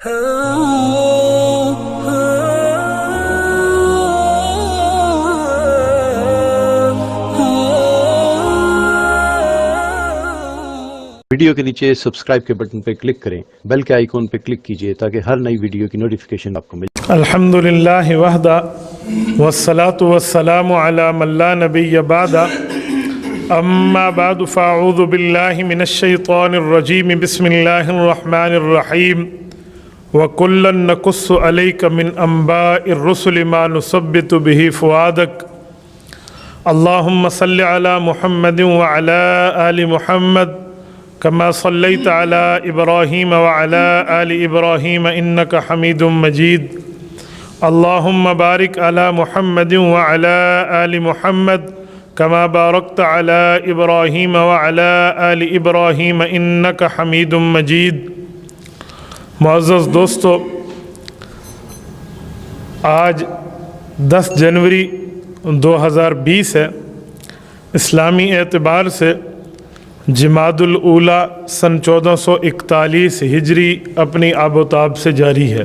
Video کے نیچے subscribe کے بٹن پہ کلک کریں، بیل کے آئیکن پہ کلک کیجئے تاکہ ہر نئی ویڈیو کی نوٹیفیکیشن آپ کو ملے۔ الحمدللہ وحدہ والصلاة والسلام علی من لا نبی بعد، اما بعد فاعوذ باللہ من الشیطان الرجیم، بسم اللہ الرحمن الرحیم۔ وَكُلًّا نَقُصُّ عَلَيْكَ مِنْ أَنْبَاءِ الرُّسُلِ مَا نُثَبِّتُ بِهِ فُؤَادَكَ اللهم صل على محمد وعلى آل محمد كما صليت على إبراهيم وعلى آل إبراهيم إنك حميد مجيد اللهم بارك على محمد وعلى آل محمد كما باركت على إبراهيم وعلى آل إبراهيم إنك حميد مجيد۔ معزز دوستو، آج 10 جنوری 2020 ہے۔ اسلامی اعتبار سے جمادی الاولیٰ سن 1441 ہجری اپنی آب و تاب سے جاری ہے۔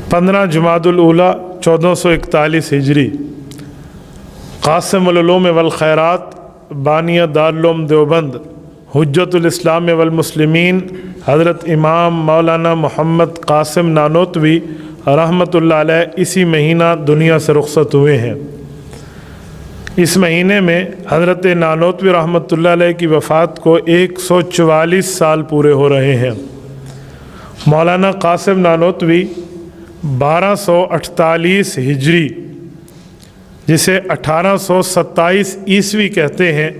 15 جمادی الاولیٰ 1441 ہجری قاسم العلوم والخیرات بانی دارالعلوم دیوبند حجت الاسلام والمسلمین حضرت امام مولانا محمد قاسم نانوتوی رحمۃ اللہ علیہ اسی مہینہ دنیا سے رخصت ہوئے ہیں۔ اس مہینے میں حضرت نانوتوی رحمۃ اللہ علیہ کی وفات کو 144 سال پورے ہو رہے ہیں۔ مولانا قاسم نانوتوی 1248 ہجری جسے 1827 عیسوی کہتے ہیں،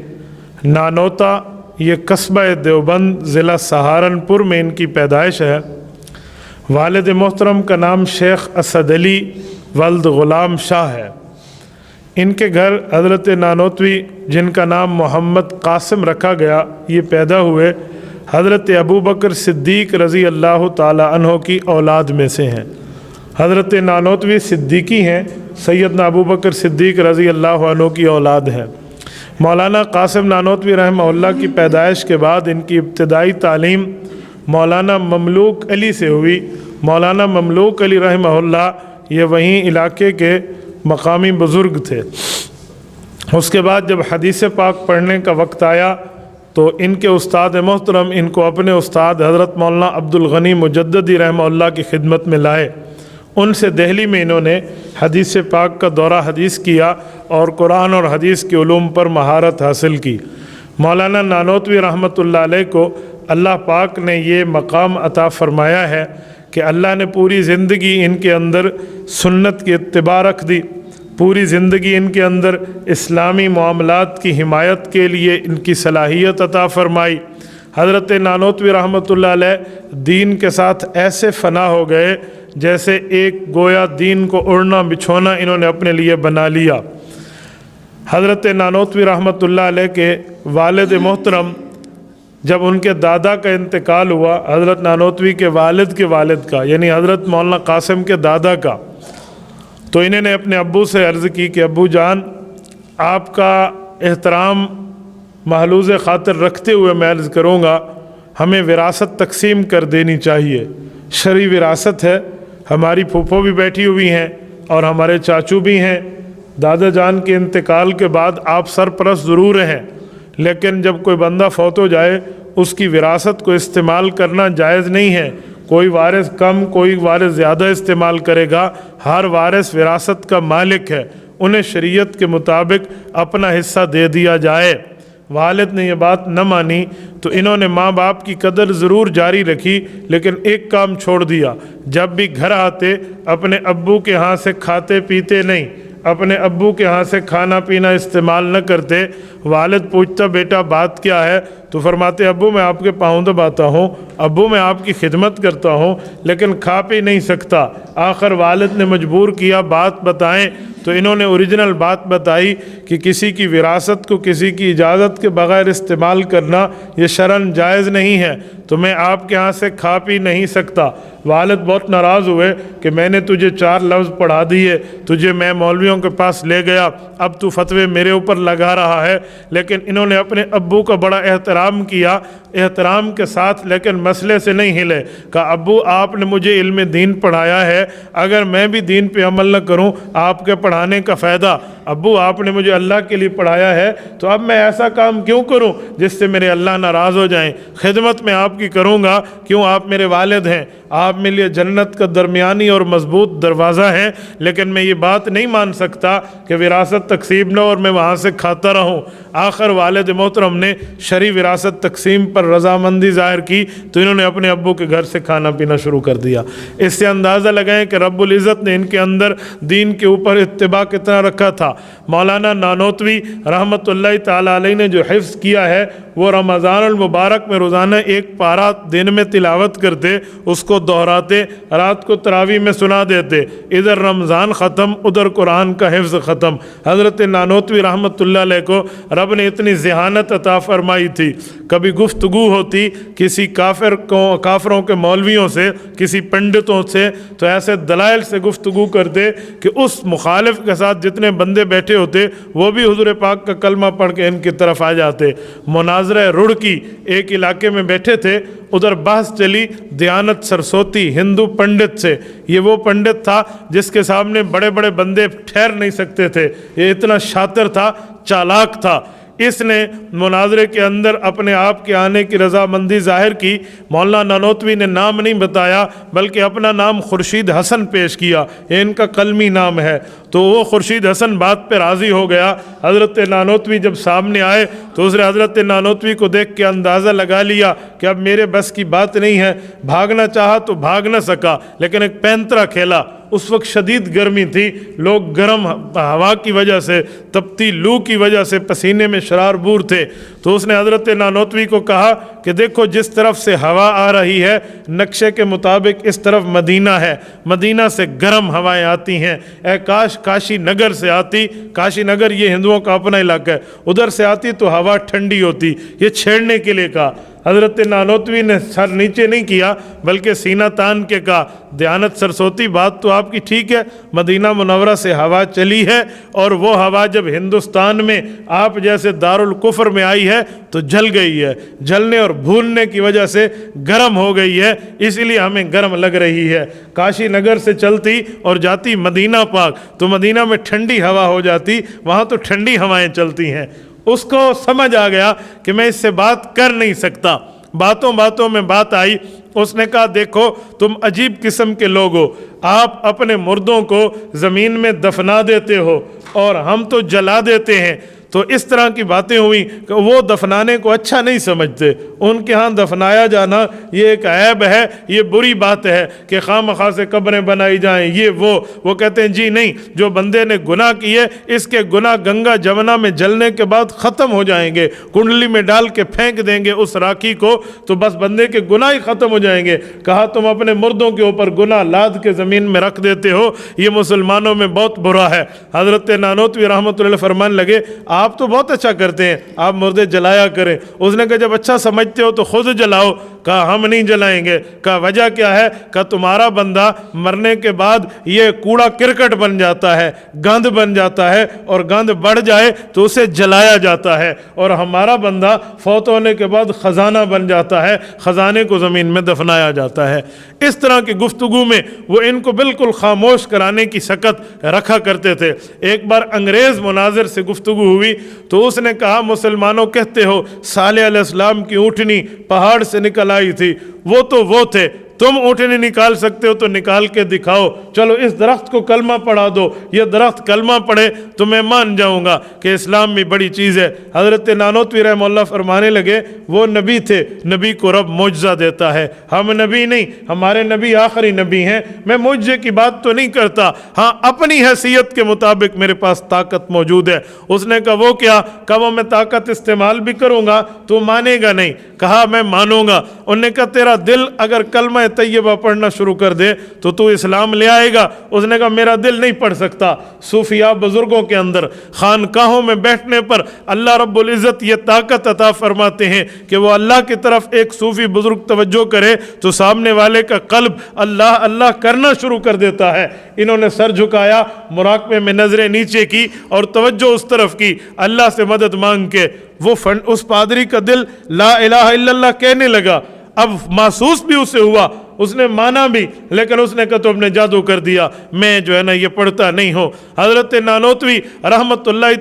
نانوتا یہ قصبہ دیوبند ضلع سہارنپور میں ان کی پیدائش ہے۔ والد محترم کا نام شیخ اسد علی ولد غلام شاہ ہے۔ ان کے گھر حضرت نانوتوی جن کا نام محمد قاسم رکھا گیا، یہ پیدا ہوئے حضرت ابوبکر صدیق رضی اللہ تعالی عنہ کی اولاد میں سے ہیں۔ حضرت نانوتوی صدیقی ہیں، سیدنا ابوبکر صدیق رضی اللہ عنہ کی اولاد ہیں۔ مولانا قاسم نانوتوی رحمہ اللہ کی پیدائش کے بعد ان کی ابتدائی تعلیم مولانا مملوک علی سے ہوئی۔ مولانا مملوک علی رحمہ اللہ یہ وہیں علاقے کے مقامی بزرگ تھے۔ اس کے بعد جب حدیث پاک پڑھنے کا وقت آیا تو ان کے استاد محترم ان کو اپنے استاد حضرت مولانا عبد الغنی مجددی رحمہ اللہ کی خدمت میں لائے۔ ان سے دہلی میں انہوں نے حدیث پاک کا دورہ حدیث کیا اور قرآن اور حدیث کے علوم پر مہارت حاصل کی۔ مولانا نانوتوی رحمۃ اللہ علیہ کو اللہ پاک نے یہ مقام عطا فرمایا ہے کہ اللہ نے پوری زندگی ان کے اندر سنت کی اتباع رکھ دی، پوری زندگی ان کے اندر اسلامی معاملات کی حمایت کے لیے ان کی صلاحیت عطا فرمائی۔ حضرت نانوتوی رحمۃ اللہ علیہ دین کے ساتھ ایسے فنا ہو گئے جیسے ایک گویا دین کو اڑنا بچھونا انہوں نے اپنے لیے بنا لیا۔ حضرت نانوتوی رحمۃ اللہ علیہ کے والد محترم جب ان کے دادا کا انتقال ہوا، حضرت نانوتوی کے والد کا یعنی حضرت مولانا قاسم کے دادا کا، تو انہوں نے اپنے ابو سے عرض کی کہ ابو جان، آپ کا احترام محلوظ خاطر رکھتے ہوئے میں عرض کروں گا، ہمیں وراثت تقسیم کر دینی چاہیے۔ شرعی وراثت ہے، ہماری پھوپھو بھی بیٹھی ہوئی ہیں اور ہمارے چاچو بھی ہیں۔ دادا جان کے انتقال کے بعد آپ سرپرست ضرور ہیں، لیکن جب کوئی بندہ فوت ہو جائے اس کی وراثت کو استعمال کرنا جائز نہیں ہے۔ کوئی وارث کم، کوئی وارث زیادہ استعمال کرے گا، ہر وارث وراثت کا مالک ہے، انہیں شریعت کے مطابق اپنا حصہ دے دیا جائے۔ والد نے یہ بات نہ مانی تو انہوں نے ماں باپ کی قدر ضرور جاری رکھی، لیکن ایک کام چھوڑ دیا، جب بھی گھر آتے اپنے ابو کے ہاں سے کھاتے پیتے نہیں، اپنے ابو کے ہاں سے کھانا پینا استعمال نہ کرتے۔ والد پوچھتا بیٹا بات کیا ہے؟ تو فرماتے ابو میں آپ کے پاؤں دباتا ہوں، ابو میں آپ کی خدمت کرتا ہوں، لیکن کھا پی نہیں سکتا۔ آخر والد نے مجبور کیا بات بتائیں، تو انہوں نے اوریجنل بات بتائی کہ کسی کی وراثت کو کسی کی اجازت کے بغیر استعمال کرنا یہ شرعاً جائز نہیں ہے، تو میں آپ کے ہاں سے کھا پی نہیں سکتا۔ والد بہت ناراض ہوئے کہ میں نے تجھے 4 لفظ پڑھا دیے، تجھے میں مولویوں کے پاس لے گیا، اب تو فتوے میرے اوپر لگا رہا ہے۔ لیکن انہوں نے اپنے ابو کا بڑا احترام کیا، एहतराम के साथ, लेकिन मसले से नहीं हिले। कहा अब्बू आपने मुझे इल्म दीन पढ़ाया है, अगर मैं भी दीन पे अमल न करूं आपके पढ़ाने का फ़ायदा। अब्बू आपने मुझे अल्लाह के लिए पढ़ाया है, तो अब मैं ऐसा काम क्यों करूं जिससे मेरे अल्लाह नाराज़ हो जाएं। खिदमत में आपकी करूंगा, क्यों आप मेरे वालिद हैं, आप मेरे लिए जन्नत का दरमियानी और मजबूत दरवाज़ा है। लेकिन मैं ये बात नहीं मान सकता कि विरासत तकसीम न और मैं वहाँ से खाता रहूँ। आखिर वालिद मोहतरम ने शरई विरासत तकसीम पर रजामंदी ज़ाहिर की तो इन्होंने अपने अब्बू के घर से खाना पीना शुरू कर दिया। इससे अंदाज़ा लगाएं कि रब्बुल इज़्ज़त ने इनके अंदर दीन के ऊपर इत्तिबा कितना रखा था। मौलाना नानोतवी रहमतुल्लाह ताला अलैह ने जो हिफ्ज़ किया है वो रमज़ानुल मुबारक में रोज़ाना एक पारा दिन में तिलावत करते, उसको दोहराते, रात को तरावी में सुना देते। इधर रमज़ान ख़त्म, उधर कुरान का हिफ्ज़ ख़त्म। हज़रत नानोतवी रहमतुल्लाह अलैह को रब ने इतनी ज़हानत अता फरमाई थी। कभी गुफ्तगू होती किसी काफिरों के मौलवियों से, किसी पंडितों से, तो ऐसे दलाइल से गुफ्तगू करते कि उस मुखालिफ के साथ जितने बंदे बैठे होते वो भी हुज़ूर पाक का कलमा पढ़ के इनकी तरफ आ जाते। मुनाज़रा रुड़की एक इलाके में बैठे थे, उधर बहस चली दयानत सरस्वती हिंदू पंडित से। ये वो पंडित था जिसके सामने बड़े बड़े बंदे ठहर नहीं सकते थे, ये इतना शातिर था, चालाक था। इसने मुनाजरे के अंदर अपने आप के आने की रजामंदी जाहिर की। मौलाना नानोतवी ने नाम नहीं बताया बल्कि अपना नाम खुर्शीद हसन पेश किया, ये इनका कलमी नाम है। तो वो खुर्शीद हसन बात पे राज़ी हो गया। हज़रत नानोतवी जब सामने आए तो उसने हज़रत नानोतवी को देख के अंदाज़ा लगा लिया कि अब मेरे बस की बात नहीं है। भागना चाहा तो भाग न सका, लेकिन एक पैंतरा खेला। उस वक्त शदीद गर्मी थी, लोग गर्म हवा की वजह से, तपती लू की वजह से पसीने में शरारबूर थे। तो उसने हज़रत नानोतवी को कहा कि देखो जिस तरफ से हवा आ रही है नक्शे के मुताबिक इस तरफ मदीना है, मदीना से गर्म हवाएं आती हैं। ए काश काशी नगर से आती, काशी नगर ये हिंदुओं का अपना इलाका है, उधर से आती तो हवा ठंडी होती। ये छेड़ने के लिए कहा। हज़रत नानोतवी ने सर नीचे नहीं किया बल्कि सीना तान के कहा, दयानत सरस्वती बात तो आपकी ठीक है, मदीना मुनव्वरा से हवा चली है और वो हवा जब हिंदुस्तान में आप जैसे दारुल कुफ्र में आई है तो जल गई है, जलने और भूनने की वजह से गर्म हो गई है, इसलिए हमें गर्म लग रही है। काशी नगर से चलती और जाती मदीना पाक तो मदीना में ठंडी हवा हो जाती, वहाँ तो ठंडी हवाएं चलती हैं। उसको समझ आ गया कि मैं इससे बात कर नहीं सकता। बातों बातों में बात आई, उसने कहा देखो तुम अजीब किस्म के लोग हो, आप अपने मुर्दों को ज़मीन में दफना देते हो और हम तो जला देते हैं। तो इस तरह की बातें हुई कि वो दफनाने को अच्छा नहीं समझते, उनके यहाँ दफनाया जाना ये एक ऐब है, ये बुरी बात है कि खामखा से कब्रें बनाई जाएं, ये वो कहते हैं जी नहीं, जो बंदे ने गुनाह किए इसके गुनाह गंगा जमुना में जलने के बाद ख़त्म हो जाएंगे, कुंडली में डाल के फेंक देंगे उस राखी को तो बस बंदे के गुनाह ही ख़त्म हो जाएंगे। कहा तुम अपने मुर्दों के ऊपर गुनाह लाद के ज़मीन में रख देते हो, ये मुसलमानों में बहुत बुरा है। हज़रत नानोतवी रहमतुल्लाह फरमाने लगे आप तो बहुत अच्छा करते हैं, आप मुर्दे जलाया करें। उसने कहा जब अच्छा समझते हो तो खुद जलाओ। कहा हम नहीं जलाएंगे। कहा वजह क्या है? कहा तुम्हारा बंदा मरने के बाद ये कूड़ा किरकट बन जाता है, गंद बन जाता है और गंद बढ़ जाए तो उसे जलाया जाता है, और हमारा बंदा फौत होने के बाद ख़जाना बन जाता है, ख़जाने को ज़मीन में दफनाया जाता है। इस तरह की गुफ्तगू में वो इनको बिल्कुल खामोश कराने की सकत रखा करते थे। एक बार अंग्रेज़ मुनाजिर से गुफ्तगू हुई तो उसने कहा मुसलमानों कहते हो सालेह अलैहिस्सलाम की ऊँटनी पहाड़ से निकल आई थी, वो तो वो थे, तुम ऊँटनी निकाल सकते हो तो निकाल के दिखाओ, चलो इस दरख्त को कलमा पढ़ा दो, ये दरख्त कलमा पढ़े तो मैं मान जाऊंगा कि इस्लाम में बड़ी चीज़ है। हज़रत नानोतवी रहमतुल्लाह फरमाने लगे वो नबी थे, नबी को रब मुजज़ा देता है, हम नबी नहीं, हमारे नबी आखिरी नबी हैं। मैं मुजज़े की बात तो नहीं करता, हाँ अपनी हैसियत के मुताबिक मेरे पास ताकत मौजूद है। उसने कहा वो क्या? कहा वो मैं ताकत इस्तेमाल भी करूँगा तो मानेगा नहीं। कहा मैं मानूंगा। उन्होंने कहा तेरा दिल अगर कलमा कलमा तैयबा पढ़ना शुरू कर दे तो तू इस्लाम ले आएगा। उसने कहा मेरा दिल नहीं पढ़ सकता। सूफिया बुजुर्गों के अंदर खानकाहों में बैठने पर अल्लाह रब्बुल इज़्ज़त ये ताकत अता फरमाते हैं कि वो अल्लाह की तरफ एक सूफी बुजुर्ग तवज्जो करे तो सामने वाले का कल्ब अल्लाह अल्लाह करना शुरू कर देता है। इन्होंने सर झुकाया, मुराकबे में नजरें नीचे की और तवज्जो उस तरफ की, अल्लाह से मदद मांग के वो उस पादरी का दिल ला इलाहा इल्लल्लाह कहने लगा। अब महसूस भी उसे हुआ, उसने माना भी, लेकिन उसने कहा तो अपने जादू कर दिया, मैं जो है ना ये पढ़ता नहीं हूँ। हज़रत नानोतवी रहमतुल्लाहि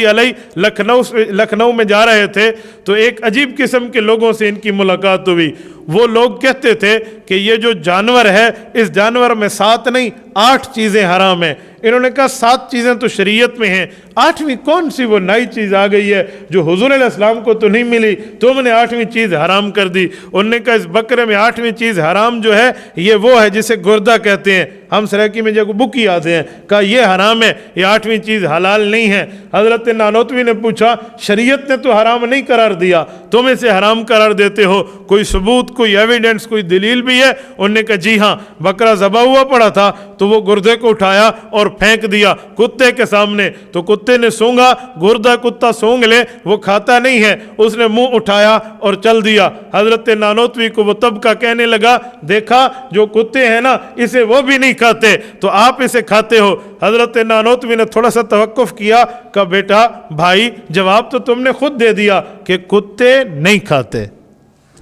अलैह लखनऊ में जा रहे थे तो एक अजीब किस्म के लोगों से इनकी मुलाकात हुई। वो लोग कहते थे कि ये जो जानवर है इस जानवर में 7 नहीं 8 चीज़ें हराम हैं। इन्होंने कहा 7 चीज़ें तो शरीयत में हैं, 8वीं कौन सी वो नई चीज़ आ गई है जो हुजूर अलैहिस्सलाम को तो नहीं मिली, तुमने 8वीं चीज़ हराम कर दी। उन्होंने कहा इस बकरे में 8वीं चीज़ हराम जो है ये वो है जिसे गुर्दा कहते हैं, हम सराकी में जब बुकी आते हैं। कहा ये हराम है, ये 8वीं चीज़ हलाल नहीं है। हज़रत नानोतवी ने पूछा शरीयत ने तो हराम नहीं करार दिया, तुम इसे हराम करार देते हो, कोई सबूत, कोई एविडेंस, कोई दलील भी है? उन्होंने कहा जी हाँ, बकरा ज़बा हुआ पड़ा था तो वो गुर्दे को उठाया और फेंक दिया कुत्ते के सामने, तो कुत्ते ने सूंघा, गुर्दा कुत्ता सूंघ ले वो खाता नहीं है, उसने मुंह उठाया और चल दिया। हज़रत नानोतवी को वो तब का कहने लगा देखा जो कुत्ते हैं ना इसे वो भी नहीं खाते तो आप इसे खाते हो। हज़रत नानोतवी ने थोड़ा सा तवक्कुफ किया, कहा बेटा भाई जवाब तो तुमने खुद दे दिया कि कुत्ते नहीं खाते,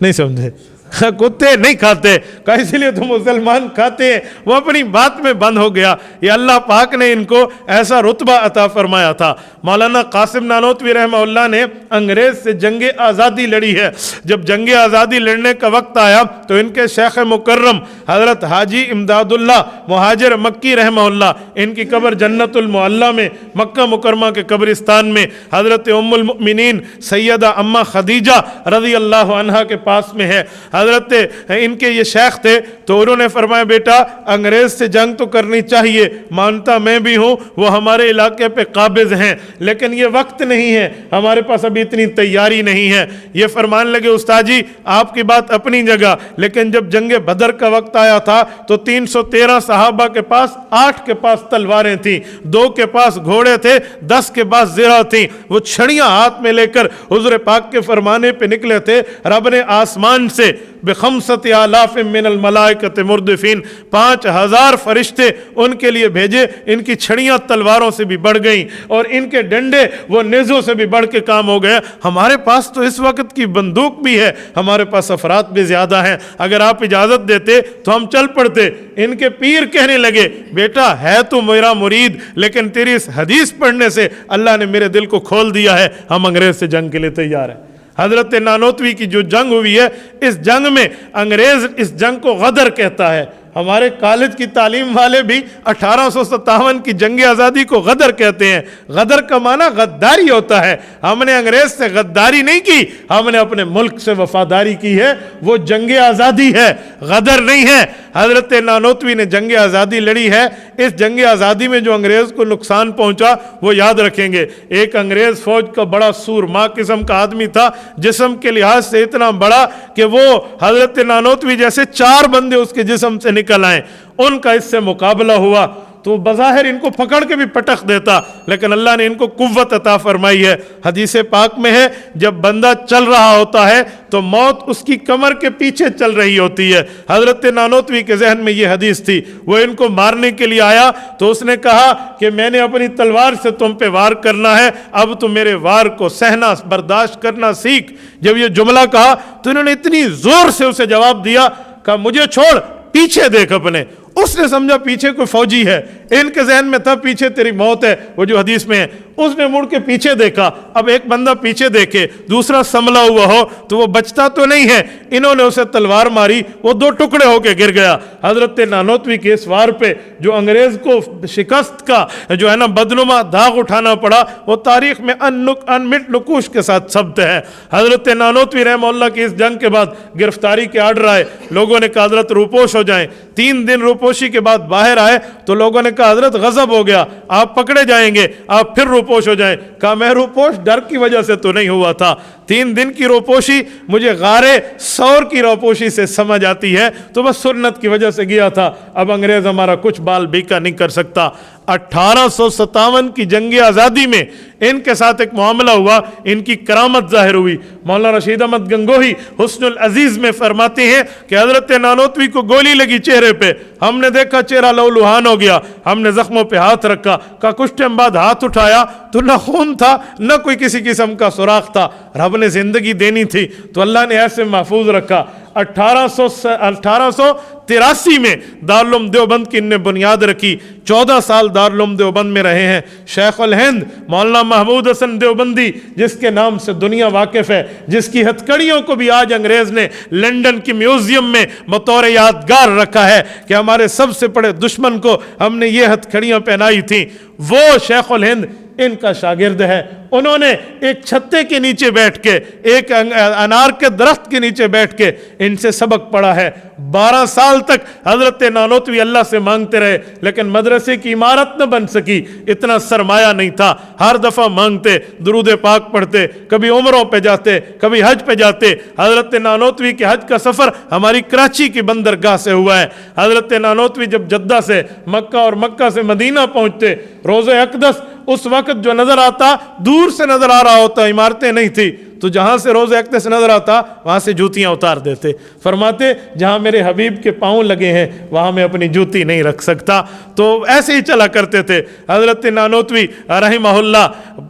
नहीं समझे, कुत्ते नहीं खाते, कहा इसलिए तो मुसलमान खाते हैं। वो अपनी बात में बंद हो गया। ये अल्लाह पाक ने इनको ऐसा रुतबा अता फरमाया था। मौलाना कासिम नानोतवी रहमतुल्लाह ने अंग्रेज से जंग आज़ादी लड़ी है। जब जंग आज़ादी लड़ने का वक्त आया तो इनके शेख मुकर्रम हज़रत हाजी इमदादुल्लाह मुहाजिर मक्की रहमतुल्लाह, इनकी कब्र जन्नतुल मुअल्ला में मक्का मुकरमा के कब्रिस्तान में हज़रत उम्मुल मुमिनीन सैयदा अम्मा खदीजा रज़ी अल्लाह अन्हा के पास में है। हज़रत इनके ये शेख थे तो उन्होंने फरमाया बेटा अंग्रेज़ से जंग तो करनी चाहिए, मानता मैं भी हूँ, वो हमारे इलाके पे काबिज़ हैं, लेकिन ये वक्त नहीं है, हमारे पास अभी इतनी तैयारी नहीं है। ये फरमान लगे उस्ताद जी आपकी बात अपनी जगह, लेकिन जब जंग बदर का वक्त आया था तो 313 सहाबा के पास 8 के पास तलवारें थीं, 2 के पास घोड़े थे, 10 के पास ज़िरा थी। वो छड़ियाँ हाथ में लेकर हुज़ूर पाक के फरमाने पे निकले थे। रब ने आसमान से बेखमसत आलाफ मिनल मलाइकत मुर्दिफीन 5000 फरिश्ते उनके लिए भेजे। इनकी छड़ियाँ तलवारों से भी बढ़ गईं और इनके डंडे वो नेज़ों से भी बढ़ के काम हो गए। हमारे पास तो इस वक्त की बंदूक भी है, हमारे पास अफराद भी ज़्यादा हैं, अगर आप इजाज़त देते तो हम चल पड़ते। इनके पीर कहने लगे बेटा है तो मेरा मुरीद, लेकिन तेरी इस हदीस पढ़ने से अल्लाह ने मेरे दिल को खोल दिया है, हम अंग्रेज़ से जंग के लिए तैयार हैं। हज़रत नानोतवी की जो जंग हुई है इस जंग में अंग्रेज़ इस जंग को गदर कहता है। हमारे कॉलेज की तालीम वाले भी 1857 की जंग आज़ादी को गदर कहते हैं। गदर का माना गद्दारी होता है। हमने अंग्रेज से गद्दारी नहीं की, हमने अपने मुल्क से वफादारी की है, वो जंग आज़ादी है, गदर नहीं है। हज़रत नानोतवी ने जंग आज़ादी लड़ी है। इस जंग आज़ादी में जो अंग्रेज़ को नुकसान पहुंचा वो याद रखेंगे। एक अंग्रेज़ फौज का बड़ा सूरमा किस्म का आदमी था, जिस्म के लिहाज से इतना बड़ा कि वो हज़रत नानोतवी जैसे 4 बंदे उसके जिस्म से निकल आए। उनका इससे मुकाबला हुआ तो बज़ाहिर इनको पकड़ के भी पटक देता, लेकिन अल्लाह ने इनको कुव्वत अता फरमाई है। हदीस पाक में है जब बंदा चल रहा होता है तो मौत उसकी कमर के पीछे चल रही होती है। हज़रत नानोतवी के जहन में ये हदीस थी। वो इनको मारने के लिए आया तो उसने कहा कि मैंने अपनी तलवार से तुम पे वार करना है, अब तो मेरे वार को सहना बर्दाश्त करना सीख। जब ये जुमला कहा तो इन्होंने इतनी जोर से उसे जवाब दिया, कहा मुझे छोड़, पीछे देख अपने। उसने समझा पीछे कोई फौजी है, इनके जहन में था पीछे तेरी मौत है, वो जो हदीस में है। उसने मुड़ के पीछे देखा। अब एक बंदा पीछे देखे, दूसरा संभला हुआ हो तो वो बचता तो नहीं है। इन्होंने उसे तलवार मारी, वो 2 टुकड़े होके गिर गया। हजरत नानोतवी के इस वार पे जो अंग्रेज को शिकस्त का जो है ना बदनुमा दाग उठाना पड़ा, वो तारीख में अनमिट नकूश के साथ सब्त है। हजरत नानोतवी रहमतुल्लाह की इस जंग के बाद गिरफ्तारी के आर्डर आए। लोगों ने कहा हजरत रूपोश हो जाएं। 3 दिन रूपोशी के बाद बाहर आए तो लोगों ने कहा हजरत गजब हो गया, आप पकड़े जाएंगे, आप फिर रूपोश हो जाएं। कहा मैं रूपोश डर की वजह से तो नहीं हुआ था, 3 दिन की रोपोशी मुझे गारे सौर की रोपोशी से समझ आती है, तो बस सुन्नत की वजह से गया था, अब अंग्रेज हमारा कुछ बाल बीका नहीं कर सकता। 1857 की जंग आज़ादी में इनके साथ एक मामला हुआ, इनकी करामत जाहिर हुई। मौलाना रशीद अहमद गंगोही हुस्नुल अजीज में फरमाते हैं कि हजरत नानोतवी को गोली लगी चेहरे पे, हमने देखा चेहरा लहूलुहान हो गया, हमने जख्मों पे हाथ रखा, का कुछ टाइम बाद हाथ उठाया तो न खून था न कोई किसी किस्म का सुराख था। रब ने जिंदगी देनी थी तो अल्लाह ने ऐसे महफूज रखा। 1883 में दारुल उलूम देवबंद की इनने बुनियाद रखी, 14 साल दारुल उलूम देवबंद में रहे हैं। शेख उल हिंद मौलाना महमूद हसन देवबंदी, जिसके नाम से दुनिया वाकिफ है, जिसकी हथकड़ियों को भी आज अंग्रेज ने लंदन की म्यूजियम में बतौर यादगार रखा है कि हमारे सबसे बड़े दुश्मन को हमने ये हथकड़ियां पहनाई थी, वो शेख उल हिंद इनका शागिर्द है। उन्होंने एक छत्ते के नीचे बैठ के, एक अनार के दरख्त के नीचे बैठ के इनसे सबक पढ़ा है। 12 साल तक हजरत नानोतवी अल्लाह से मांगते रहे, लेकिन मदरसे की इमारत न बन सकी, इतना सरमाया नहीं था। हर दफा मांगते, दुरूद पाक पढ़ते, कभी उम्रों पे जाते, कभी हज पे जाते। हजरत नानोतवी के हज का सफर हमारी कराची की बंदरगाह से हुआ है। हजरत नानोतवी जब जद्दा से मक्का और मक्का से मदीना पहुंचते, रोज़े अक़दस उस वक्त जो नजर आता दूर से नजर आ रहा होता, इमारतें नहीं थी, तो जहां से रोज़े अक़दस नजर आता वहां से जूतियां उतार देते। फरमाते जहां मेरे हबीब के पांव लगे हैं वहां मैं अपनी जूती नहीं रख सकता। तो ऐसे ही चला करते थे। हजरत नानोतवी रहमहुल्लाह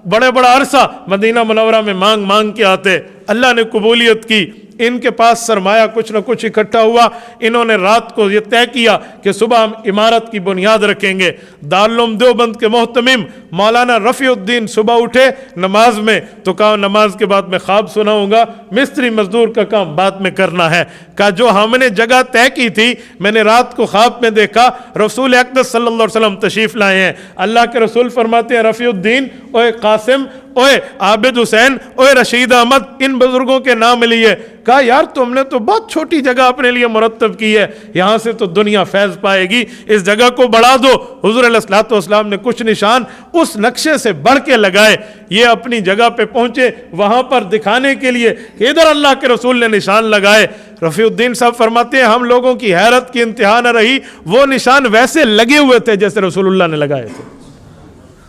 बड़े बड़ा अरसा मदीना मुनव्वरा में मांग मांग के आते, अल्लाह ने कबूलियत की। इनके पास सरमाया कुछ न कुछ इकट्ठा हुआ। इन्होंने रात को ये तय किया कि सुबह हम इमारत की बुनियाद रखेंगे। दारुल उलूम देवबंद के मोहतमिम मौलाना रफ़ीउद्दीन सुबह उठे नमाज में, तो कहा नमाज के बाद मैं ख्वाब सुनाऊंगा, मिस्त्री मजदूर का काम बाद में करना है। कहा जो हमने जगह तय की थी, मैंने रात को ख्वाब में देखा रसूल अक़दस सल्लल्लाहु अलैहि वसल्लम तशरीफ लाए हैं। अल्लाह के रसूल फरमाते हैं, रफ़ीउद्दीन, ओए कासिम, ओए आबिद हुसैन, ओए रशीद अहमद, इन बुजुर्गों के नाम लिए। कहा यार तुमने तो बहुत छोटी जगह अपने लिए मुरत्तब की है, यहाँ से तो दुनिया फैज़ पाएगी, इस जगह को बढ़ा दो। हुज़ूर अलैहिस्सलातु वस्सलाम ने कुछ निशान उस नक्शे से बढ़ के लगाए। ये अपनी जगह पे पहुंचे, वहां पर दिखाने के लिए कि इधर अल्लाह के रसूल ने निशान लगाए। रफ़ीउद्दीन साहब फरमाते हैं हम लोगों की हैरत की इंतहा न रही, वो निशान वैसे लगे हुए थे जैसे रसूलुल्लाह ने लगाए थे।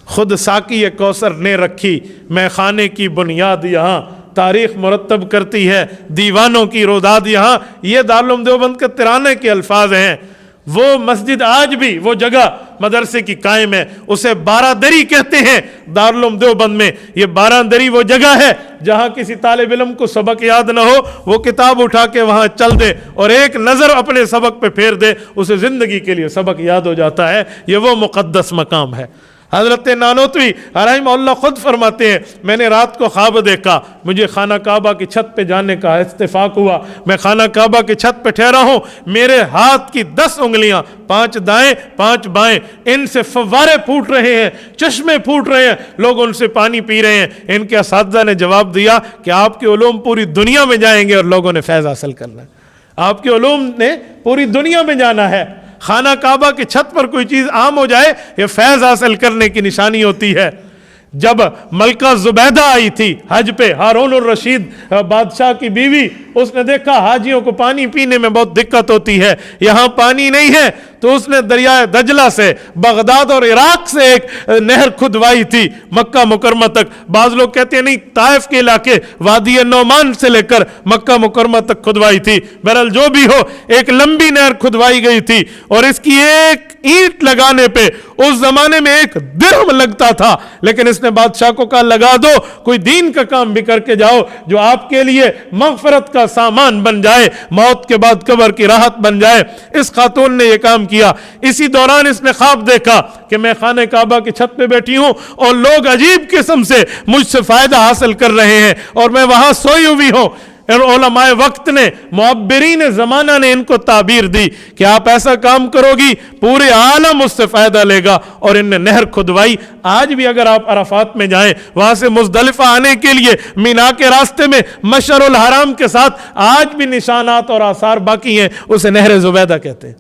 खुद साकी कौसर ने रखी मैं खाने की बुनियाद, यहाँ तारीख मुरत्तब करती है दीवानों की रोदाद, यहाँ ये दारुल उलूम देवबंद के तिराने के अल्फाज हैं। वो मस्जिद आज भी वो जगह मदरसे की कायम है, उसे बारादरी कहते हैं दारुल उलूम देवबंद में। ये बारादरी वो जगह है जहाँ किसी तालिब इल्म को सबक याद ना हो, वो किताब उठा के वहाँ चल दे और एक नज़र अपने सबक पे फेर दे, उसे ज़िंदगी के लिए सबक याद हो जाता है। ये वो मुक़द्दस मकाम है। हज़रत नानोतवी रहमहुल्लाह खुद फरमाते हैं, मैंने रात को ख्वाब देखा, मुझे खाना काबा की छत पे जाने का इत्तेफाक हुआ। मैं खाना काबा की छत पे ठहरा हूँ, मेरे हाथ की 10 उंगलियां, 5 दाएं 5 बाएं, इनसे फव्वारे फूट रहे हैं, चश्मे फूट रहे हैं, लोग उनसे पानी पी रहे हैं। इनके असातिज़ा ने जवाब दिया कि आपके उलूम पूरी दुनिया में जाएंगे और लोगों ने फैज़ हासिल करना है। आपके उलूम ने पूरी दुनिया में जाना है। खाना काबा की छत पर कोई चीज़ आम हो जाए, यह फैज़ हासिल करने की निशानी होती है। जब मलका जुबैदा आई थी हज पे, हारून उर रशीद बादशाह की बीवी, उसने देखा हाजियों को पानी पीने में बहुत दिक्कत होती है, यहाँ पानी नहीं है, तो उसने दरियाए दजला से बगदाद और इराक से एक नहर खुदवाई थी मक्का मुकरमा तक। बाज़ लोग कहते हैं नहीं, ताइफ के इलाके वादी नौमान से लेकर मक्का मुकरमा तक खुदवाई थी। बहरहाल जो भी हो, एक लंबी नहर खुदवाई गई थी और इसकी एक ईंट लगाने पे उस जमाने में 1 दिरहम लगता था, लेकिन इसने बादशाह को कहा लगा दो, कोई दीन का काम भी करके जाओ जो आपके लिए मगफरत का सामान बन जाए, मौत के बाद कब्र की राहत बन जाए। इस खातून ने यह काम किया। इसी दौरान इसने ख्वाब देखा कि मैं खाने काबा की छत पे बैठी हूं और लोग अजीब किस्म से मुझसे फायदा हासिल कर रहे हैं और मैं वहां सोई हुई हूं। और उलमाए वक्त ने, मुअब्बिरीन ज़माना ने इनको ताबीर दी कि आप ऐसा काम करोगी पूरे आलम उससे फ़ायदा लेगा, और इनने नहर खुदवाई। आज भी अगर आप अराफात में जाएं, वहाँ से मुज़दलिफ़ा आने के लिए मीना के रास्ते में मशअरुल हराम के साथ आज भी निशानात और आसार बाकी हैं, उसे नहर ज़ुबैदा कहते हैं।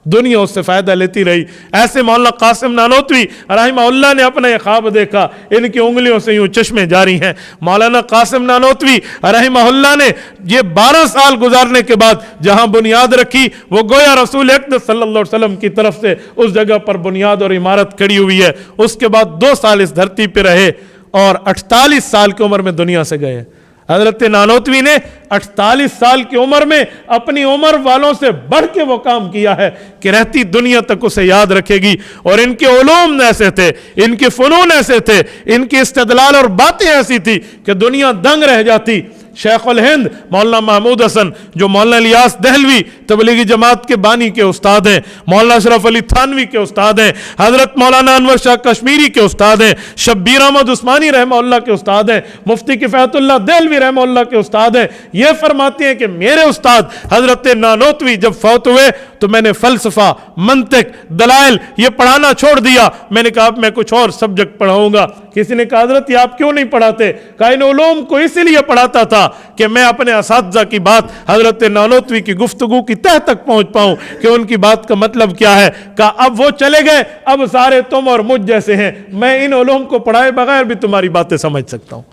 दुनिया उससे फ़ायदा लेती रही। ऐसे मौलाना कासिम नानोतवी रहमहुल्लाह ने अपना ये ख्वाब देखा, इनकी उंगलियों से यूँ चश्मे जारी हैं। मौलाना कासिम नानोतवी रहमहुल्लाह ने ये 12 साल गुजारने के बाद जहाँ बुनियाद रखी, वो गोया रसूल अक़दस सल्लल्लाहु अलैहि वसल्लम की तरफ से उस जगह पर बुनियाद और इमारत खड़ी हुई है। उसके बाद 2 साल इस धरती पर रहे और 48 साल की उम्र में दुनिया से गए। हजरत नानोतवी ने 48 साल की उम्र में अपनी उम्र वालों से बढ़ के वो काम किया है कि रहती दुनिया तक उसे याद रखेगी। और इनके उलूम ऐसे थे, इनके फ़नून ऐसे थे, इनकी इस्तिदलाल और बातें ऐसी थी कि दुनिया दंग रह जाती। शेखुल हिंद मौलाना महमूद हसन, जो मौलाना इलियास दहलवी तबलीगी जमात के बानी के उस्ताद हैं, मौलाना अशरफ अली थानवी के उस्ताद हैं, हजरत मौलाना अनवर शाह कश्मीरी के उस्ताद हैं, शब्बीर अहमद उस्मानी रहमहुल्लाह के उस्ताद हैं, मुफ्ती किफ़ायतुल्लाह दहलवी रहमहुल्लाह के उस्ताद हैं। ये फरमाते हैं कि मेरे उस्ताद हजरत नानोतवी जब फौत हुए तो मैंने फ़लसफ़ा, मंतिक, दलाइल ये पढ़ाना छोड़ दिया। मैंने कहा अब मैं कुछ और सब्जेक्ट पढ़ाऊँगा। किसी ने कहा हजरत ये आप क्यों नहीं पढ़ाते? कहा इन उलूम को इसीलिए पढ़ाता था कि मैं अपने असातिज़ा की बात हजरत नानोतवी की गुफ्तगू की तह तक पहुँच पाऊँ कि उनकी बात का मतलब क्या है। कहा अब वो चले गए, अब सारे तुम और मुझ जैसे हैं, मैं इन उलूम को पढ़ाए बगैर भी तुम्हारी बातें समझ सकता हूँ।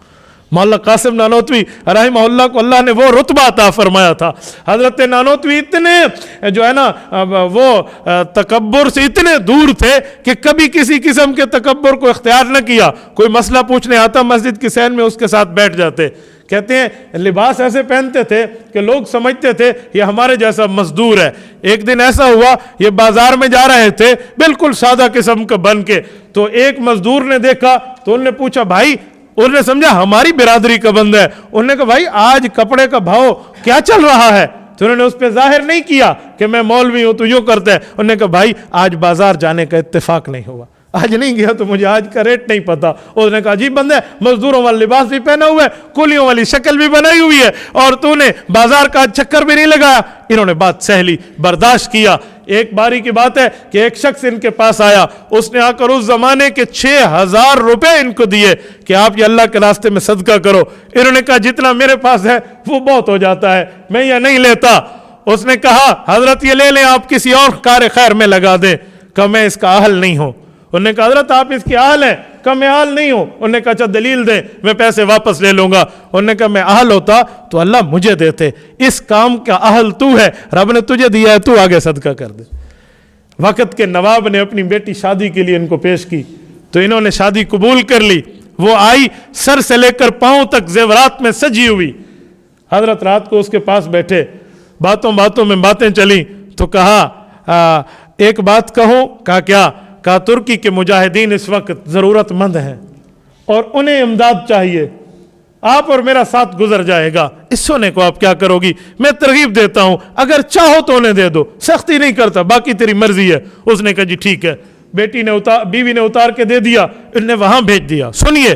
मौलाना कासिम नानोतवी रहमहुल्लाह को अल्लाह ने वो रुतबा अता फरमाया था। हजरत नानोतवी इतने जो है ना वो तकब्बुर से इतने दूर थे कि कभी किसी किस्म के तकब्बुर को इख्तियार न किया। कोई मसला पूछने आता मस्जिद की सैन में उसके साथ बैठ जाते। कहते हैं लिबास ऐसे पहनते थे कि लोग समझते थे ये हमारे जैसा मजदूर है। एक दिन ऐसा हुआ, ये बाजार में जा रहे थे बिल्कुल सादा किस्म का बन के, तो एक मजदूर ने देखा तो उन्होंने पूछा भाई, उन्होंने समझा हमारी बिरादरी का बंदा है। उन्होंने कहा भाई आज कपड़े का भाव क्या चल रहा है? तो उन्होंने उस पर जाहिर नहीं किया कि मैं मौलवी हूं तो यूं करता है। उन्होंने कहा भाई आज बाजार जाने का इत्तेफाक नहीं हुआ, आज नहीं गया तो मुझे आज का रेट नहीं पता। उसने कहा अजीब बंदा है, मजदूरों वाला लिबास भी पहना हुआ है, कुलियों वाली शक्ल भी बनाई हुई है और तूने बाजार का चक्कर भी नहीं लगाया। इन्होंने बात सह ली, बर्दाश्त किया। एक बारी की बात है कि एक शख्स इनके पास आया, उसने आकर उस जमाने के 6000 रुपए इनको दिए कि आप ये अल्लाह के रास्ते में सदका करो। इन्होंने कहा जितना मेरे पास है वो बहुत हो जाता है, मैं ये नहीं लेता। उसने कहा हजरत ये ले लें, आप किसी और कार खैर में लगा दें। कहा मैं इसका अहल नहीं हूं। उन्होंने कहा हजरत आप इसके अहल हैं? कहा मैं अहल नहीं हूं। उन्होंने कहा अच्छा दलील दें, मैं पैसे वापस ले लूंगा। उन्होंने कहा मैं अहल होता तो अल्लाह मुझे देते, इस काम का अहल तू है, रब ने तुझे दिया है, तू आगे सदका कर दे। वक्त के नवाब ने अपनी बेटी शादी के लिए इनको पेश की तो इन्होंने शादी कबूल कर ली। वो आई सर से लेकर पांव तक जेवरात में सजी हुई। हजरत रात को उसके पास बैठे, बातों बातों में बातें चली तो कहा एक बात कहूं? कहा क्या? कहा तुर्की के मुजाहिदीन इस वक्त ज़रूरतमंद हैं और उन्हें इमदाद चाहिए, आप और मेरा साथ गुजर जाएगा, इस सोने को आप क्या करोगी? मैं तरगीब देता हूं, अगर चाहो तो उन्हें दे दो, सख्ती नहीं करता, बाकी तेरी मर्जी है। उसने कहा जी ठीक है। बीवी ने उतार के दे दिया, इन्हें वहां भेज दिया। सुनिए,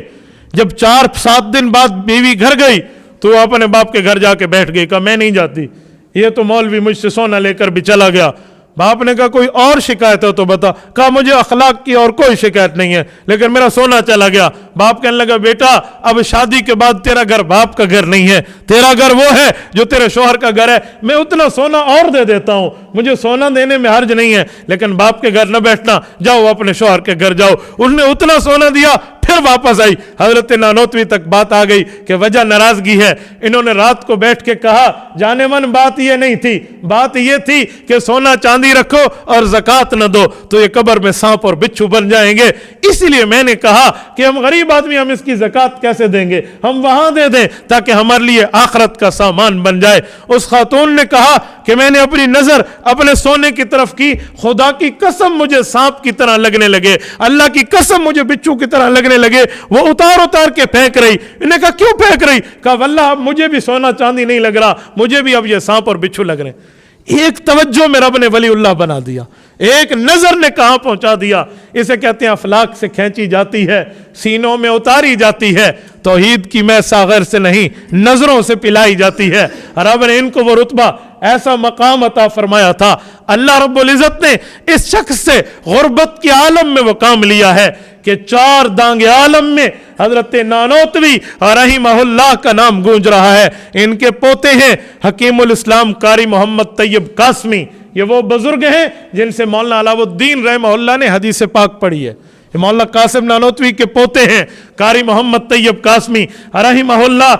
जब 4-7 दिन बाद बीवी घर गई तो अपने बाप के घर जाके बैठ गई। कहा मैं नहीं जाती, ये तो मौलवी मुझसे सोना लेकर भी चला गया। बाप ने कहा कोई और शिकायत हो तो बता। कहा मुझे अखलाक की और कोई शिकायत नहीं है, लेकिन मेरा सोना चला गया। बाप कहने लगा बेटा अब शादी के बाद तेरा घर बाप का घर नहीं है, तेरा घर वो है जो तेरे शोहर का घर है। मैं उतना सोना और दे देता हूं, मुझे सोना देने में हर्ज नहीं है, लेकिन बाप के घर न बैठना, जाओ अपने शोहर के घर जाओ। उन्होंने उतना सोना दिया, फिर वापस आई। हजरत नानोतवी तक बात आ गई कि वजह नाराजगी है। इन्होंने रात को बैठ के कहा जाने मन बात ये नहीं थी, बात ये थी कि सोना चांदी रखो और ज़कात न दो तो ये कब्र में सांप और बिच्छू बन जाएंगे। इसीलिए मैंने कहा कि हम गरीब आदमी, हम इसकी ज़कात कैसे देंगे, हम वहां दे दें ताकि हमारे लिए आखिरत का सामान बन जाए। उस खातून ने कहा कि मैंने अपनी नजर अपने सोने की तरफ की, खुदा की कसम मुझे सांप की तरह लगने लगे, अल्लाह की कसम मुझे बिच्छू की तरह लगने लगे। वो उतार उतार के फेंक रही। इन्होंने कहा क्यों फेंक रही? कहा वल्लाह मुझे भी सोना चांदी नहीं लग रहा, मुझे भी अब ये सांप और बिच्छू लग रहे। एक तवज्जो में रब ने वलीउल्लाह बना दिया, एक नजर ने कहां पहुंचा दिया। इसे कहते हैं अफलाक से खींची जाती है, सीनों में उतारी जाती है। तौहीद की मैं सागर से नहीं, नजरों से पिलाई जाती है। रब ने इनको वो रुतबा ایسا مقام عطا فرمایا تھا. اللہ رب العزت نے اس شخص سے غربت کے عالم میں وہ کام لیا ہے کہ 4 دانگ عالم میں حضرت نانوتوی رحمہ اللہ کا نام گونج رہا ہے. ان کے پوتے ہیں حکیم الاسلام قاری محمد طیب قاسمی. یہ وہ بزرگ ہیں جن سے مولانا علاء الدین رحمہ اللہ نے حدیث پاک پڑھی ہے. مولانا قاسم نانوتوی کے پوتے ہیں قاری محمد طیب قاسمی رحمہ اللہ.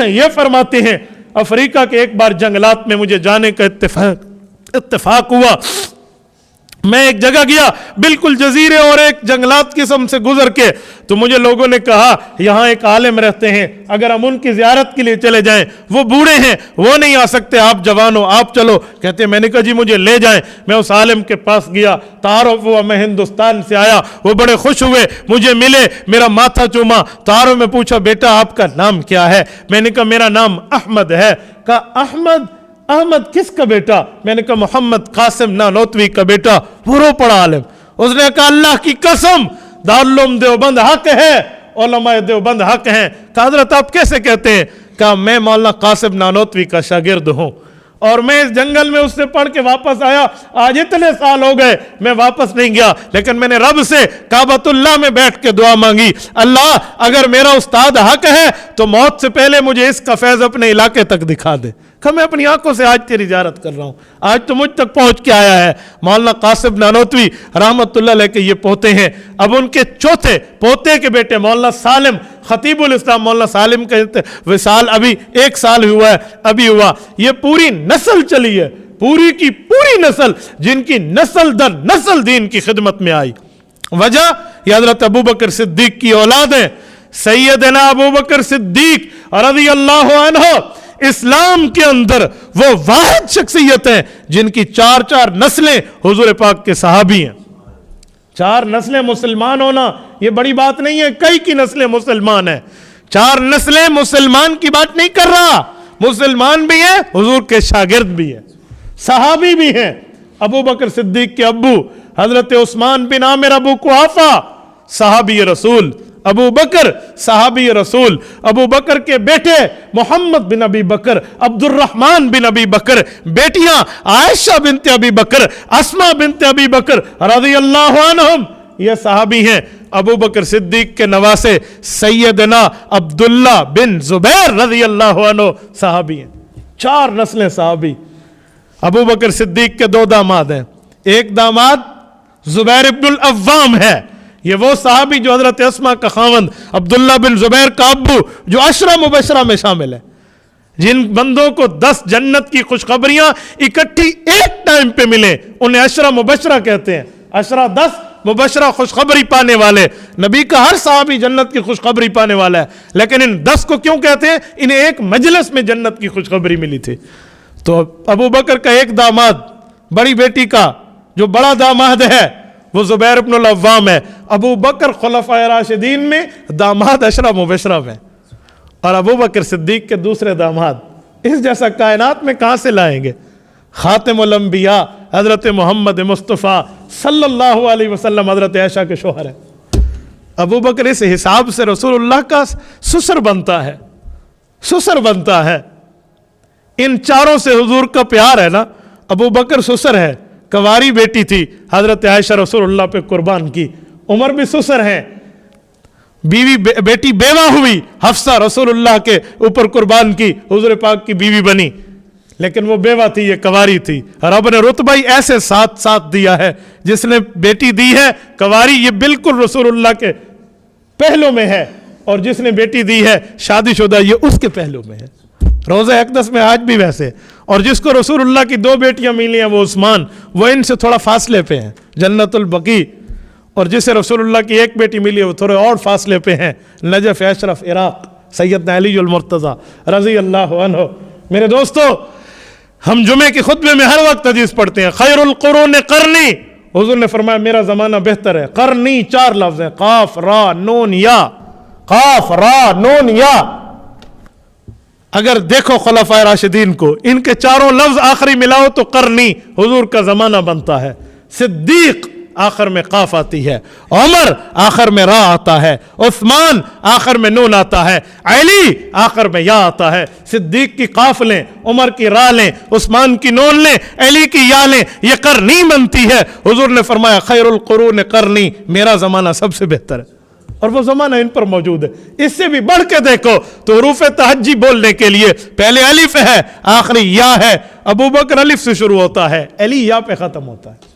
یہ فرماتے ہیں افریقہ کے ایک بار جنگلات میں مجھے جانے کا اتفاق ہوا. میں ایک جگہ گیا بالکل جزیرے اور ایک جنگلات قسم سے گزر کے, تو مجھے لوگوں نے کہا یہاں ایک عالم رہتے ہیں, اگر ہم ان کی زیارت کے لیے چلے جائیں, وہ بوڑھے ہیں, وہ نہیں آ سکتے, آپ جوان ہو, آپ چلو. کہتے ہیں میں نے کہا جی مجھے لے جائیں. میں اس عالم کے پاس گیا, تعارف ہوا, میں ہندوستان سے آیا. وہ بڑے خوش ہوئے, مجھے ملے, میرا ماتھا چوما. تعارف میں پوچھا بیٹا آپ کا نام کیا ہے؟ میں نے کہا میرا نام احمد ہے. کہا احمد کس کا بیٹا؟ میں نے کہا محمد قاسم نانوتوی کا بیٹا. وہ رو پڑا عالم. اس نے کہا اللہ کی قسم دارالعلوم دیوبند حق ہے, علماء دیوبند حق ہیں. کہا حضرت آپ کیسے کہتے ہیں؟ کہا میں مولانا قاسم نانوتوی کا شاگرد ہوں, اور میں اس جنگل میں اس سے پڑھ کے واپس آیا. آج اتنے سال ہو گئے میں واپس نہیں گیا, لیکن میں نے رب سے کعبۃ اللہ میں بیٹھ کے دعا مانگی, اللہ اگر میرا استاد حق ہے تو موت سے پہلے مجھے اس کا فیض اپنے علاقے تک دکھا دے. کہ میں اپنی آنکھوں سے آج تیری زیارت کر رہا ہوں, آج تو مجھ تک پہنچ کے آیا ہے. مولانا قاسم نانوتوی رحمت اللہ علیہ کے یہ پوتے ہیں. اب ان کے چوتھے پوتے کے بیٹے مولانا سالم خطیب الاسلام, مولانا سالم کا وصال ابھی 1 سال ہوا ہے, ابھی ہوا. یہ پوری نسل چلی ہے, پوری کی پوری نسل, جن کی نسل در نسل دین کی خدمت میں آئی. وجہ یہ حضرت ابوبکر صدیق کی اولاد ہیں. سیدنا ابوبکر صدیق رضی اللہ عنہ اسلام کے اندر وہ واحد شخصیت ہیں جن کی 4 نسلیں حضور پاک کے صحابی ہیں. 4 نسلیں مسلمان ہونا یہ بڑی بات نہیں ہے, کئی کی نسلیں مسلمان ہیں. 4 نسلیں مسلمان کی بات نہیں کر رہا, مسلمان بھی ہیں, حضور کے شاگرد بھی ہیں, صحابی بھی ہیں. ابو بکر صدیق کے ابو حضرت عثمان بن عامر ابو قحافہ صحابی رسول, ابو بکر صحابی رسول. ابو بکر کے بیٹے محمد بن ابی بکر, عبد الرحمن بن ابی بکر, بیٹیاں عائشہ بنت ابی بکر, اسماء بنت ابی بکر رضی اللہ عنہم, یہ صحابی ہیں. ابو بکر صدیق کے نواسے سیدنا عبداللہ بن زبیر رضی اللہ عنہ صحابی ہیں. 4 نسلیں صحابی. ابو بکر صدیق کے 2 داماد ہیں. ایک داماد زبیر ابن العوام ہے, یہ وہ صحابی جو حضرت اسماء کا خاوند عبداللہ بن زبیر کا ابو, جو 10 مبشرہ میں شامل ہے, جن بندوں کو 10 جنت کی خوشخبریاں اکٹھی ایک ٹائم پہ ملیں انہیں 10 مبشرہ کہتے ہیں. 10 مبشرہ خوشخبری پانے والے. نبی کا ہر صحابی جنت کی خوشخبری پانے والا ہے, لیکن ان 10 کو کیوں کہتے ہیں؟ انہیں ایک مجلس میں جنت کی خوشخبری ملی تھی. تو ابو بکر کا ایک داماد, بڑی بیٹی کا جو بڑا داماد ہے وہ زبیر ابن العوام ہے. ابو بکر خلفائے راشدین میں داماد 10 مبشرہ میں, اور ابو بکر صدیق کے دوسرے داماد اس جیسا کائنات میں کہاں سے لائیں گے؟ خاتم الانبیاء حضرت محمد مصطفیٰ صلی اللہ علیہ وسلم حضرت عائشہ کے شوہر ہیں. ابو بکر اس حساب سے رسول اللہ کا سسر بنتا ہے, سسر بنتا ہے. ان 4 سے حضور کا پیار ہے نا. ابو بکر سسر ہے, کنواری بیٹی تھی حضرت عائشہ رسول اللہ پہ قربان کی. عمر بھی سسر ہیں, بیٹی بیوہ ہوئی حفصہ رسول اللہ کے اوپر قربان کی, حضور پاک کی بیوی بنی, لیکن وہ بیوہ تھی, یہ کنواری تھی. رب نے رتبہ ہی ایسے ساتھ دیا ہے, جس نے بیٹی دی ہے کنواری, یہ بالکل رسول اللہ کے پہلو میں ہے, اور جس نے بیٹی دی ہے شادی شدہ یہ اس کے پہلو میں ہے. روضہ اقدس میں آج بھی ویسے. اور جس کو رسول اللہ کی 2 بیٹیاں ملی ہیں وہ عثمان, وہ ان سے تھوڑا فاصلے پہ ہیں, جنت البقیع. اور جسے رسول اللہ کی 1 بیٹی ملی ہے وہ تھوڑے اور فاصلے پہ ہیں, نجف اشرف عراق, سیدنا علی المرتضیٰ رضی اللہ عنہ. میرے دوستو, ہم جمعے کے خطبے میں ہر وقت حدیث پڑھتے ہیں خیر القرون قرنی. حضور نے فرمایا میرا زمانہ بہتر ہے. قرنی 4 لفظ ہیں, قاف را نون یا, قاف را نون یا. اگر دیکھو خلفائے راشدین کو, ان کے 4 لفظ آخری ملاؤ تو قرنی حضور کا زمانہ بنتا ہے. صدیق آخر میں قاف آتی ہے، عمر آخر میں را آتا ہے، عثمان آخر میں نون آتا ہے، علی آخر میں یا آتا ہے۔ صدیق کی قاف لیں، عمر کی را لیں، عثمان کی نون لیں، علی کی یا لیں، یہ قرنی بنتی ہے۔ حضور نے فرمایا خیر القرون قرنی، میرا زمانہ سب سے بہتر ہے، اور وہ زمانہ ان پر موجود ہے۔ اس سے بھی بڑھ کے دیکھو تو حروف تہجی بولنے کے لیے پہلے الف ہے، آخری یا ہے، ابو بکر الف سے شروع ہوتا ہے، علی یا پہ ختم ہوتا ہے۔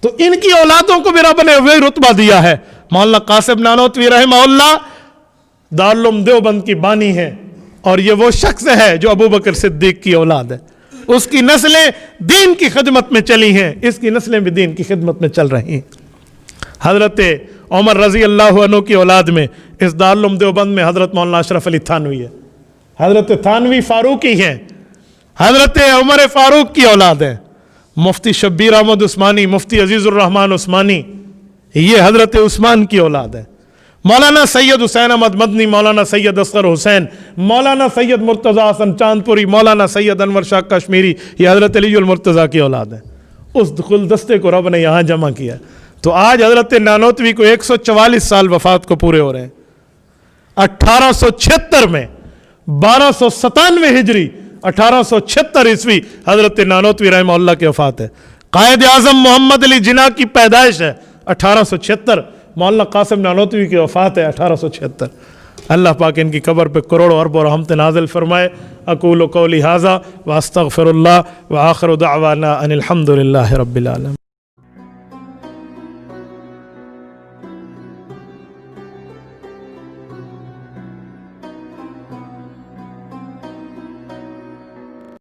تو ان کی اولادوں کو بھی رب نے وہی رتبہ دیا ہے۔ مولانا قاسم نانوتوی رحمہ اللہ دارالعلوم دیوبند کی بانی ہے، اور یہ وہ شخص ہے جو ابو بکر صدیق کی اولاد ہے۔ اس کی نسلیں دین کی خدمت میں چلی ہیں، اس کی نسلیں بھی دین کی خدمت میں چل رہی ہیں۔ حضرت عمر رضی اللہ عنہ کی اولاد میں اس دارالعلوم دیوبند میں حضرت مولانا اشرف علی تھانوی ہے، حضرت تھانوی فاروقی ہیں، حضرت عمر فاروق کی اولاد ہے، مفتی شبیر احمد عثمانی، مفتی عزیز الرحمن عثمانی، یہ حضرت عثمان کی اولاد ہے۔ مولانا سید حسین احمد مدنی، مولانا سید اصغر حسین، مولانا سید مرتضیٰ حسن چاندپوری، مولانا سید انور شاہ کشمیری، یہ حضرت علی المرتضیٰ کی اولاد ہے۔ اس گلدستے کو رب نے یہاں جمع کیا۔ تو آج حضرت نانوتوی کو 144 سال وفات کو پورے ہو رہے ہیں۔ 1876 میں 1297 ہجری 1876 عیسوی حضرت نانوتوی رحمہ اللہ کی وفات ہے۔ قائد اعظم محمد علی جناح کی پیدائش ہے 1876، مولانا قاسم نانوتوی کی وفات ہے 1876۔ اللہ پاک ان کی قبر پہ کروڑوں اربوں رحمت نازل فرمائے۔ اقول قولی ھذا واستغفر اللہ وآخر دعوانا ان الحمد للہ رب العالمین۔